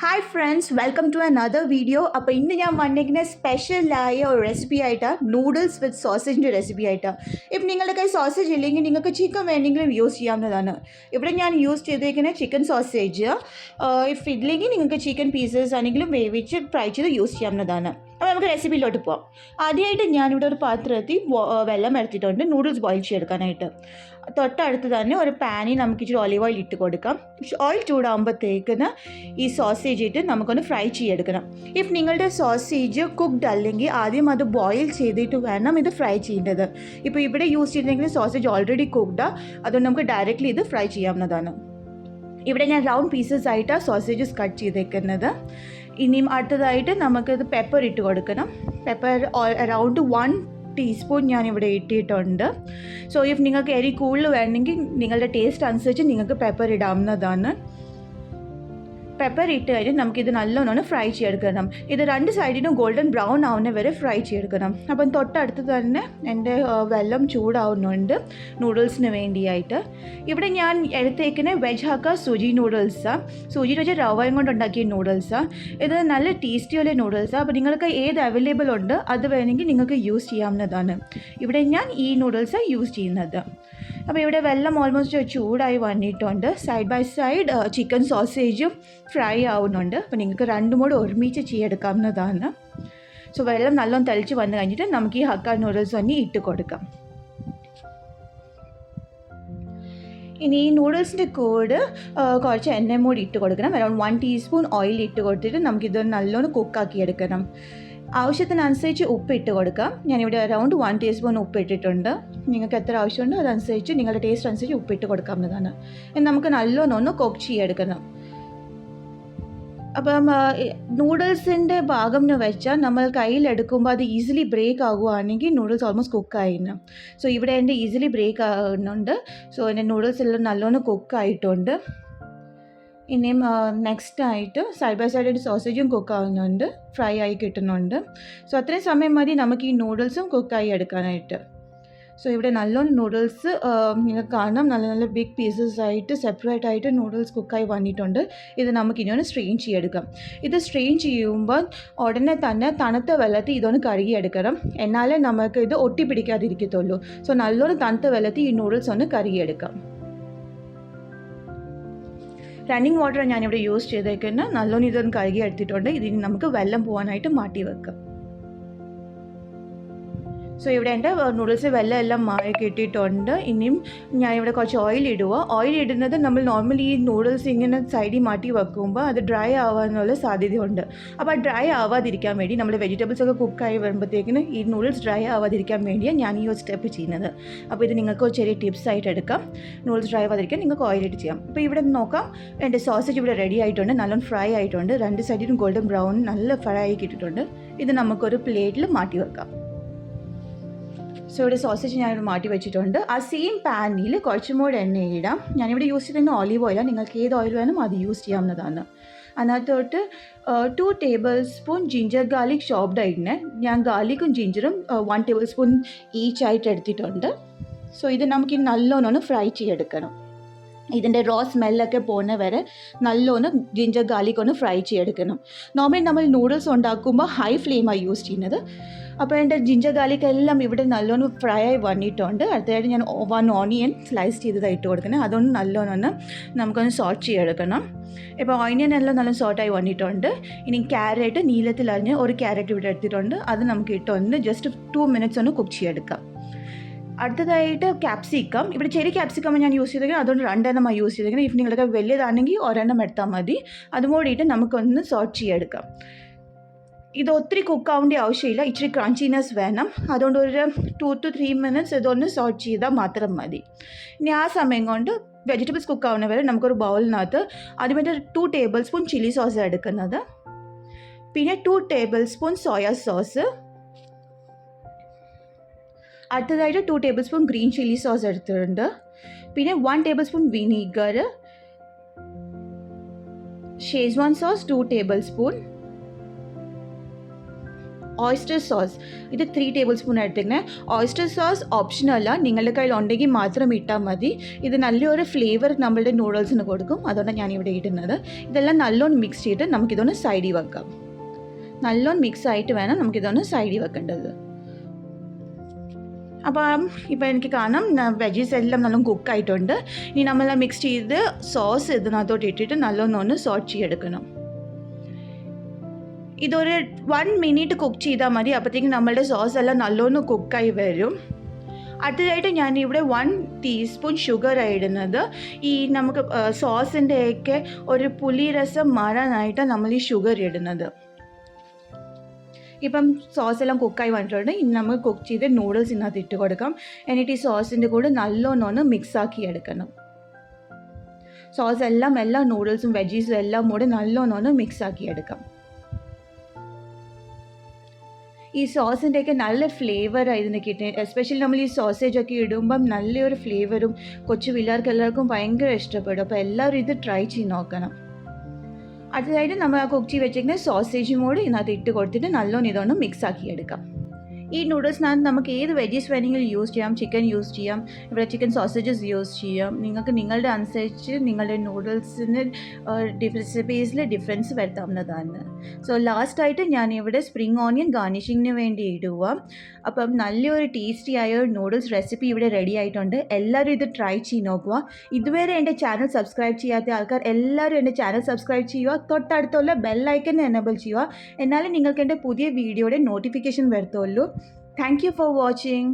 Hi friends, welcome to another video. അപ്പോൾ ഇന്ന് ഞാൻ വന്നിരിക്കുന്ന സ്പെഷ്യലായ ഒരു റെസിപ്പി ആയിട്ടാണ് നൂഡിൽസ് വിത്ത് സോസേജിൻ്റെ റെസിപ്പി ആയിട്ടാണ്. ഇപ്പം നിങ്ങളുടെ കയ്യിൽ സോസേജ് ഇല്ലെങ്കിൽ നിങ്ങൾക്ക് ചിക്കൻ വേണമെങ്കിലും യൂസ് ചെയ്യാവുന്നതാണ്. ഇവിടെ ഞാൻ യൂസ് ചെയ്തിരിക്കുന്ന ചിക്കൻ സോസേജ്. ഇഫ് ഇല്ലെങ്കിൽ നിങ്ങൾക്ക് ചിക്കൻ പീസസ് ആണെങ്കിലും വേവിച്ച് ഫ്രൈ ചെയ്ത് യൂസ് ചെയ്യാവുന്നതാണ്. അപ്പോൾ നമുക്ക് റെസിപ്പിയിലോട്ട് പോകാം. ആദ്യമായിട്ട് ഞാനിവിടെ ഒരു പാത്രത്തിൽ വെള്ളം എടുത്തിട്ടുണ്ട് നൂഡിൽസ് ബോയിൽ ചെയ്തെടുക്കാനായിട്ട്. തൊട്ടടുത്ത് തന്നെ ഒരു പാനിൽ നമുക്ക് ഇച്ചിരി ഒലിവ് ഓയിൽ ഇട്ട് കൊടുക്കാം. ഓയിൽ ചൂടാകുമ്പോഴത്തേക്കിന് ഈ സോസേജ് ഇട്ട് നമുക്കൊന്ന് ഫ്രൈ ചെയ്തെടുക്കണം. ഇഫ് നിങ്ങളുടെ സോസേജ് കുക്ക്ഡ് അല്ലെങ്കിൽ ആദ്യം അത് ബോയിൽ ചെയ്തിട്ട് വേണം ഇത് ഫ്രൈ ചെയ്യേണ്ടത്. ഇപ്പോൾ ഇവിടെ യൂസ് ചെയ്തിട്ടുണ്ടെങ്കിൽ സോസേജ് ഓൾറെഡി കുക്ക്ഡാണ്, അതുകൊണ്ട് നമുക്ക് ഡയറക്റ്റ്ലി ഇത് ഫ്രൈ ചെയ്യാവുന്നതാണ്. ഇവിടെ ഞാൻ റൗണ്ട് പീസസ് ആയിട്ടാണ് സോസേജസ് കട്ട് ചെയ്തേക്കുന്നത്. ഇനിയും അടുത്തതായിട്ട് നമുക്കിത് പെപ്പർ ഇട്ട് കൊടുക്കണം. പെപ്പർ അറൗണ്ട് 1 ടീസ്പൂൺ ഞാനിവിടെ ഇട്ടിട്ടുണ്ട്. സോ ഇഫ് നിങ്ങൾക്ക് എരി കൂടുതൽ വേണമെങ്കിൽ നിങ്ങളുടെ ടേസ്റ്റ് അനുസരിച്ച് നിങ്ങൾക്ക് പെപ്പർ ഇടാവുന്നതാണ്. പെപ്പർ ഇട്ട് കഴിഞ്ഞ് നമുക്കിത് നല്ലോണം ഫ്രൈ ചെയ്തെടുക്കണം. ഇത് രണ്ട് സൈഡിനും ഗോൾഡൻ ബ്രൗൺ ആവുന്ന വരെ ഫ്രൈ ചെയ്തെടുക്കണം. അപ്പം തൊട്ടടുത്ത് തന്നെ എൻ്റെ വെള്ളം ചൂടാവുന്നുണ്ട് നൂഡിൽസിന് വേണ്ടിയായിട്ട്. ഇവിടെ ഞാൻ എടുത്തേക്കുന്ന വെജ് ഹക്ക സൂജി നൂഡിൽസാണ്. സൂജി വെച്ച് റവയും കൊണ്ട് ഉണ്ടാക്കിയ നൂഡിൽസാണ്. ഇത് നല്ല ടേസ്റ്റിയുള്ള നൂഡിൽസാണ്. അപ്പോൾ നിങ്ങൾക്ക് ഏത് അവൈലബിൾ ഉണ്ട് അത് വേണമെങ്കിൽ നിങ്ങൾക്ക് യൂസ് ചെയ്യാവുന്നതാണ്. ഇവിടെ ഞാൻ ഈ നൂഡിൽസാണ് യൂസ് ചെയ്യുന്നത്. അപ്പോൾ ഇവിടെ വെള്ളം ഓൾമോസ്റ്റ് ചൂടായി വന്നിട്ടുണ്ട്. സൈഡ് ബൈ സൈഡ് ചിക്കൻ സോസേജും ഫ്രൈ ആവുന്നുണ്ട്. അപ്പോൾ നിങ്ങൾക്ക് രണ്ടും കൂടെ ഒരുമിച്ച് ചെയ്തെടുക്കാവുന്നതാണ്. സോ വെള്ളം നല്ലോണം തളിച്ച് വന്നു കഴിഞ്ഞിട്ട് നമുക്ക് ഈ ഹക്ക നൂഡിൽസ് തന്നെ ഇട്ട് കൊടുക്കാം. ഇനി ഈ നൂഡിൽസിൻ്റെ കൂടെ കുറച്ച് എണ്ണയും കൂടി ഇട്ട് കൊടുക്കണം. അറൗണ്ട് 1 ടീസ്പൂൺ ഓയിൽ ഇട്ട് കൊടുത്തിട്ട് നമുക്കിത് നല്ലോണം കുക്കാക്കി എടുക്കണം. ആവശ്യത്തിനനുസരിച്ച് ഉപ്പ് ഇട്ട് കൊടുക്കാം. ഞാനിവിടെ അറൗണ്ട് 1 ടീസ്പൂൺ ഉപ്പ് ഇട്ടിട്ടുണ്ട്. നിങ്ങൾക്ക് എത്ര ആവശ്യമുണ്ടോ അതനുസരിച്ച് നിങ്ങളുടെ ടേസ്റ്റ് അനുസരിച്ച് ഉപ്പിട്ട് കൊടുക്കാവുന്നതാണ്. നമുക്ക് നല്ലോണം ഒന്ന് കുക്ക് ചെയ്തെടുക്കണം. അപ്പം നൂഡിൽസിൻ്റെ ഭാഗം എന്ന് വെച്ചാൽ നമ്മൾ കയ്യിലെടുക്കുമ്പോൾ അത് ഈസിലി ബ്രേക്ക് ആകുകയാണെങ്കിൽ നൂഡിൽസ് ഓൾമോസ്റ്റ് കുക്കായിരുന്നു. സോ ഇവിടെ എൻ്റെ ഈസിലി ബ്രേക്ക് ആകുന്നുണ്ട്. സോ എൻ്റെ നൂഡിൽസ് എല്ലാം നല്ലോണം കുക്കായിട്ടുണ്ട്. ഇനിയും നെക്സ്റ്റായിട്ട് സൈഡ് ബൈ സൈഡ് സോസേജും കുക്കാവുന്നുണ്ട്, ഫ്രൈ ആയി കിട്ടുന്നുണ്ട്. സോ അത്രയും സമയം മതി നമുക്ക് ഈ നൂഡിൽസും കുക്കായി എടുക്കാനായിട്ട്. സോ ഇവിടെ നല്ലോണം നൂഡിൽസ് നിങ്ങൾക്ക് കാണാം, നല്ല നല്ല ബിഗ് പീസസ് ആയിട്ട് സെപ്പറേറ്റ് ആയിട്ട് നൂഡിൽസ് കുക്കായി വന്നിട്ടുണ്ട്. ഇത് നമുക്ക് ഇനി ഒന്ന് സ്ട്രെയിൻ ചെയ്തെടുക്കാം. ഇത് സ്ട്രെയിൻ ചെയ്യുമ്പോൾ ഉടനെ തന്നെ തണുത്ത വെള്ളത്തിൽ ഇതൊന്ന് കഴുകിയെടുക്കണം. എന്നാലേ നമുക്ക് ഇത് ഒട്ടിപ്പിടിക്കാതിരിക്കത്തുള്ളൂ. സോ നല്ലോണം തണുത്ത വെള്ളത്തിൽ ഈ നൂഡിൽസ് ഒന്ന് കഴുകിയെടുക്കാം. റണ്ണിങ് വാട്ടർ ഞാനിവിടെ യൂസ് ചെയ്തേക്കുന്നത്. നല്ലോണം ഇതൊന്ന് കഴുകി എടുത്തിട്ടുണ്ട്. ഇതിന് നമുക്ക് വെള്ളം പോകാനായിട്ട് മാറ്റി വെക്കാം. സോ ഇവിടെ എൻ്റെ നൂഡിൽസ് വെള്ളം എല്ലാം മാറി കിട്ടിയിട്ടുണ്ട്. ഇനിയും ഞാനിവിടെ കുറച്ച് ഓയിൽ ഇടുക. ഓയിൽ ഇടുന്നത് നമ്മൾ നോർമലി ഈ നൂഡിൽസ് ഇങ്ങനെ സൈഡിൽ മാറ്റി വെക്കുമ്പോൾ അത് ഡ്രൈ ആവാനുള്ള സാധ്യതയുണ്ട്. അപ്പോൾ ഡ്രൈ ആവാതിരിക്കാൻ വേണ്ടി നമ്മൾ വെജിറ്റബിൾസ് ഒക്കെ കുക്കായി വരുമ്പോഴത്തേക്കിന് ഈ നൂഡിൽസ് ഡ്രൈ ആവാതിരിക്കാൻ വേണ്ടിയാണ് ഞാൻ ഈ ഒരു സ്റ്റെപ്പ് ചെയ്യുന്നത്. അപ്പോൾ ഇത് നിങ്ങൾക്ക് ഒരു ചെറിയ ടിപ്സ് ആയിട്ട് എടുക്കാം. നൂഡിൽസ് ഡ്രൈ ആവാതിരിക്കാൻ നിങ്ങൾക്ക് ഓയിൽ ഇട്ട് ചെയ്യാം. അപ്പോൾ ഇവിടെ നോക്കാം, എൻ്റെ സോസേജ് ഇവിടെ റെഡി ആയിട്ടുണ്ട്. നല്ലോണം ഫ്രൈ ആയിട്ടുണ്ട്. രണ്ട് സൈഡിലും ഗോൾഡൻ ബ്രൗൺ നല്ല ഫ്രൈ ആയി കിട്ടിയിട്ടുണ്ട്. ഇത് നമുക്കൊരു പ്ലേറ്റിൽ മാറ്റി വെക്കാം. സോ ഇവിടെ സോസേജ് ഞാനിവിടെ മാറ്റി വെച്ചിട്ടുണ്ട്. ആ സെയിം പാനിൽ കുറച്ചും കൂടെ എണ്ണ ഇടാം. ഞാനിവിടെ യൂസ് ചെയ്യുന്ന ഓലിവ് ഓയിലാണ്. നിങ്ങൾക്ക് ഏത് ഓയിൽ വേണം അത് യൂസ് ചെയ്യാവുന്നതാണ്. അതിനകത്തോട്ട് 2 tablespoon ginger garlic chopped ആയിട്ടിനെ ഞാൻ ഗാർലിക്കും ജിഞ്ചറും 1 ടേബിൾ സ്പൂൺ ഈച്ച് ആയിട്ട് എടുത്തിട്ടുണ്ട്. സോ ഇത് നമുക്ക് നല്ലോണം ഫ്രൈ ചെയ്തെടുക്കണം. ഇതിൻ്റെ റോ സ്മെല്ലൊക്കെ പോകുന്ന വരെ നല്ലോണം ജിഞ്ചർ ഗാർലിക് ഒന്ന് ഫ്രൈ ചെയ്തെടുക്കണം. നോർമലി നമ്മൾ നൂഡിൽസ് ഉണ്ടാക്കുമ്പോൾ ഹൈ ഫ്ലെയിമാണ് യൂസ് ചെയ്യുന്നത്. അപ്പോൾ എൻ്റെ ജിഞ്ചർ ഗാർലിക് എല്ലാം ഇവിടെ നല്ലോണം ഫ്രൈ ആയി വന്നിട്ടുണ്ട്. അടുത്തതായിട്ട് ഞാൻ 1 ഓണിയൻ സ്ലൈസ് ചെയ്തതായിട്ട് കൊടുക്കണം. അതൊന്ന് നല്ലോണം നമുക്കൊന്ന് സോട്ട് ചെയ്തെടുക്കണം. ഇപ്പോൾ ഓണിയൻ എല്ലാം നല്ല സോട്ടായി വന്നിട്ടുണ്ട്. ഇനി ക്യാരറ്റ് നീളത്തിൽ അരിഞ്ഞ് ഒരു ക്യാരറ്റ് ഇവിടെ എടുത്തിട്ടുണ്ട്. അത് നമുക്ക് ഇട്ടൊന്ന് ജസ്റ്റ് 2 മിനിറ്റ്സ് ഒന്ന് കുക്ക് ചെയ്തെടുക്കാം. അടുത്തതായിട്ട് ക്യാപ്സിക്കം. ഇവിടെ ചെറിയ ക്യാപ്സിക്കം ഞാൻ യൂസ് ചെയ്തെങ്കിൽ അതുകൊണ്ട് 2 എണ്ണമാണ് യൂസ് ചെയ്തെങ്കിൽ. ഇഫ് നിങ്ങൾക്ക് വലിയതാണെങ്കിൽ ഒരെണ്ണം എടുത്താൽ മതി. അതും കൂടിയിട്ട് നമുക്കൊന്ന് സോട്ട് ചെയ്തെടുക്കാം. ഇത് ഒത്തിരി കുക്കാവേണ്ട ആവശ്യമില്ല, ഇച്ചിരി ക്രഞ്ചിനെസ് വേണം. അതുകൊണ്ട് ഒരു 2 to 3 മിനിറ്റ്സ് ഇതൊന്ന് സോട്ട് ചെയ്താൽ മാത്രം മതി. ഇനി ആ സമയം കൊണ്ട് വെജിറ്റബിൾസ് കുക്കാവുന്ന വരെ നമുക്കൊരു ബൗളിനകത്ത് ആദ്യമായിട്ട് 2 ടേബിൾ സ്പൂൺ ചില്ലി സോസ് എടുക്കുന്നത്. പിന്നെ 2 ടേബിൾ സ്പൂൺ സോയാ സോസ്. അടുത്തതായിട്ട് 2 table spoon green chilli sauce എടുത്തിട്ടുണ്ട്. പിന്നെ 1 table spoon vinegar. Schezwan sauce 2 table spoon. Oyster sauce ഇത് 3 ടേബിൾ സ്പൂൺ എടുത്തിങ്ങനെ. ഓയിസ്റ്റർ സോസ് ഓപ്ഷനല്ല, നിങ്ങളുടെ കയ്യിൽ ഉണ്ടെങ്കിൽ മാത്രം ഇട്ടാൽ മതി. ഇത് നല്ലൊരു ഫ്ലേവർ നമ്മളുടെ നൂഡിൽസിന് കൊടുക്കും, അതുകൊണ്ടാണ് ഞാനിവിടെ ഇടുന്നത്. ഇതെല്ലാം നല്ലോണം മിക്സ് ചെയ്തിട്ട് നമുക്കിതൊന്ന് സൈഡിൽ വെക്കാം. നല്ലോണം മിക്സ് ആയിട്ട് വേണം നമുക്കിതൊന്ന് സൈഡിൽ വെക്കേണ്ടത്. അപ്പം ഇപ്പോൾ എനിക്ക് കാണാം വെജീസ് എല്ലാം നല്ലോണം കുക്കായിട്ടുണ്ട്. ഇനി നമ്മളെല്ലാം മിക്സ് ചെയ്ത് സോസ് ഇതിനകത്തോട്ട് ഇട്ടിട്ട് നല്ലോണം സോട്ട് ചെയ്തെടുക്കണം. ഇതൊരു 1 മിനിറ്റ് കുക്ക് ചെയ്താൽ മതി. അപ്പോഴത്തേക്കും നമ്മളുടെ സോസ് എല്ലാം നല്ലോണം കുക്കായി വരും. അടുത്തതായിട്ട് ഞാനിവിടെ 1 ടീസ്പൂൺ ഷുഗർ ഇടുന്നത്. ഈ നമുക്ക് സോസിൻ്റെയൊക്കെ ഒരു പുളിരസം മാറാനായിട്ട് നമ്മൾ ഈ ഷുഗർ ഇടുന്നത്. ഇപ്പം സോസ് എല്ലാം കുക്കായി വന്നിട്ടുണ്ട്. ഇനി നമുക്ക് കുക്ക് ചെയ്ത് നൂഡിൽസ് ഇതിനകത്ത് ഇട്ട് കൊടുക്കാം. എന്നിട്ട് ഈ സോസിൻ്റെ കൂടെ നല്ലോണം മിക്സാക്കി എടുക്കണം. സോസ് എല്ലാം എല്ലാ നൂഡിൽസും വെജീസും എല്ലാം കൂടെ നല്ലോണം മിക്സാക്കി എടുക്കാം. ഈ സോസിൻ്റെയൊക്കെ നല്ല ഫ്ലേവറാണ് ഇതിന് കിട്ടുന്നത്. എസ്പെഷ്യലി നമ്മൾ ഈ സോസേജൊക്കെ ഇടുമ്പം നല്ലൊരു ഫ്ലേവറും കൊച്ചു പിള്ളേർക്ക് എല്ലാവർക്കും ഭയങ്കര ഇഷ്ടപ്പെടും. അപ്പോൾ എല്ലാവരും ഇത് ട്രൈ ചെയ്ത് നോക്കണം. അടുത്തതായിട്ട് നമ്മൾ ആ കുക്ക് ചെയ്ത് വെച്ചിരിക്കുന്ന സോസേജും കൂടി ഇതിനകത്ത് ഇട്ട് കൊടുത്തിട്ട് നല്ലോണം ഇതൊന്ന് മിക്സ് ആക്കി എടുക്കാം. ഈ നൂഡിൽസിനകത്ത് നമുക്ക് ഏത് വെജീസ് വേണമെങ്കിലും യൂസ് ചെയ്യാം. ചിക്കൻ യൂസ് ചെയ്യാം, ഇവിടെ ചിക്കൻ സോസേജസ് യൂസ് ചെയ്യാം. നിങ്ങൾക്ക് നിങ്ങളുടെ അനുസരിച്ച് നിങ്ങളുടെ നൂഡിൽസിന് റെസിപ്പീസിൽ ഡിഫറൻസ് വരുത്താവുന്നതാണ്. സോ ലാസ്റ്റായിട്ട് ഞാനിവിടെ സ്പ്രിംഗ് ഓണിയൻ ഗാർണിഷിങ്ങിന് വേണ്ടി ഇടുക. അപ്പം നല്ലൊരു ടേസ്റ്റി ആയ ഒരു നൂഡിൽസ് റെസിപ്പി ഇവിടെ റെഡി ആയിട്ടുണ്ട്. എല്ലാവരും ഇത് ട്രൈ ചെയ്ത് നോക്കുക. ഇതുവരെ എൻ്റെ ചാനൽ സബ്സ്ക്രൈബ് ചെയ്യാത്ത ആൾക്കാർ എല്ലാവരും എൻ്റെ ചാനൽ സബ്സ്ക്രൈബ് ചെയ്യുക. തൊട്ടടുത്തുള്ള ബെല്ലൈക്കൻ എനേബിൾ ചെയ്യുക. എന്നാലും നിങ്ങൾക്ക് എൻ്റെ പുതിയ വീഡിയോയുടെ നോട്ടിഫിക്കേഷൻ വരത്തുള്ളൂ. Thank you for watching.